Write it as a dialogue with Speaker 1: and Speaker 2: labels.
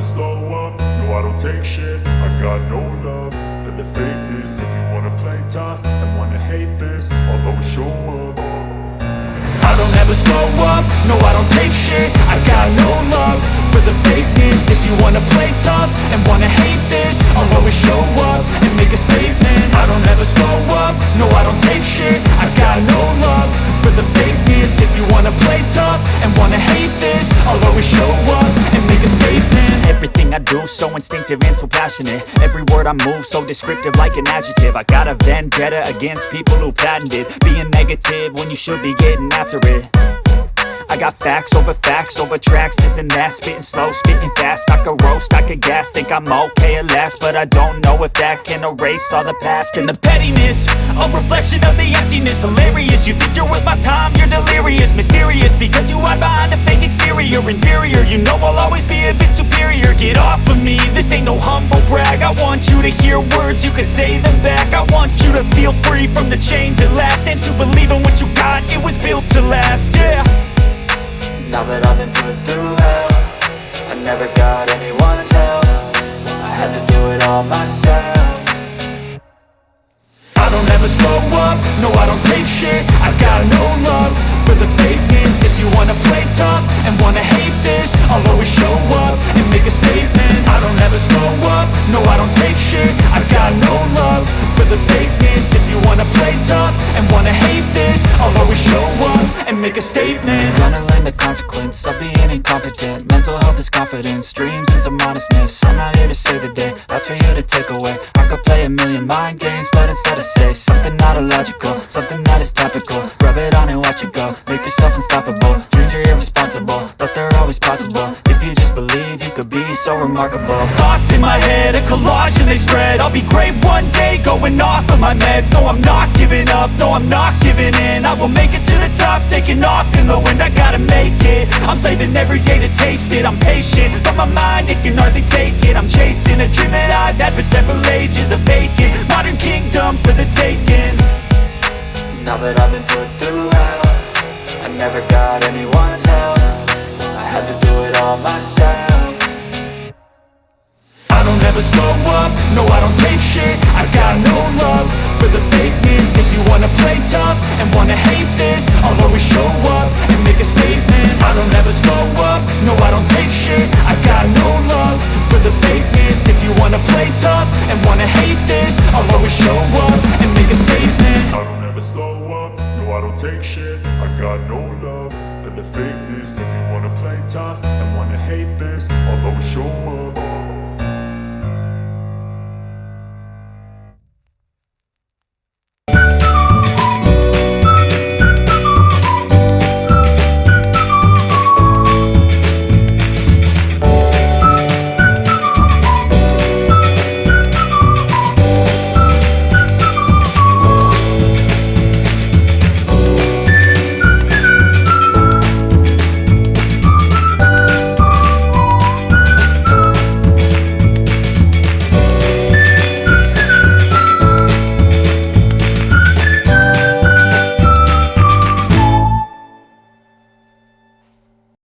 Speaker 1: slow up, no I don't take shit. I got no love for the fakeness. If you wanna play tough and wanna hate this, I'll always show up. I don't ever slow up, no I don't take shit. I got no love for the fakeness. If you wanna play tough and wanna hate this, I'll always show up and make a statement. I don't ever slow up, no I don't take shit. I got no love for the fakeness. If you wanna play tough and wanna hate this, I'll always show up and make a statement.
Speaker 2: Everything I do so instinctive and so passionate. Every word I move so descriptive like an adjective. I got a vendetta against people who patented being negative when you should be getting after it. I got facts over tracks, this and that. Spitting slow, spitting fast, I could roast, I could gas. Think I'm okay at last, but I don't know if that can erase all the past. And the pettiness, a reflection of the emptiness. Hilarious, you think you're worth my time, you're delirious. Mysterious, because you hide behind a fake exterior. Inferior, you know I'll always be a bit superior. Get off of me, this ain't no humble brag. I want you to hear words, you can say them back. I want you to feel free from the chains at last, and to believe in what you got, it was built to last, yeah.
Speaker 3: Now that I've been put through hell, I never got anyone's help. I had to do it all myself.
Speaker 1: I don't ever slow up, no I don't take shit. I got no love for the fakeness. If you wanna play tough and wanna hate this, I'll always show up and make a statement. I don't ever slow up, no I don't take shit. I got no love for the fakeness. If you wanna play tough and wanna hate this, I'll always show up and make a statement.
Speaker 3: Gonna learn the consequence of being incompetent. Mental health is confidence, dreams and some honestness. I'm not here to save the day, that's for you to take away. I could play a million mind games, but instead I say something not illogical, something that is topical. Rub it on and watch it go, make yourself unstoppable. Dreams are irresponsible, but they're always possible. If you just believe, you could be so remarkable.
Speaker 2: Thoughts in my head, a collage and they spread. I'll be great one day, going off of my meds. No, I'm not giving up, no, I'm not giving in. I will make it to the top, taking off in the wind. I gotta make it, I'm saving every day to taste it. I'm patient, but my mind, it can hardly take it. I'm chasing a dream that I've had for several ages. A vacant, modern kingdom for the taking.
Speaker 3: Now that I've been put through hell, I never got anyone's help. I had to do it all myself.
Speaker 1: I don't ever slow up, no I don't take shit. I got no love for the fakeness. If you wanna play tough and wanna hate this, I'll always show up and make a statement. I don't ever slow up, no I don't take shit. I got no love for the fakeness. If you wanna play tough and wanna hate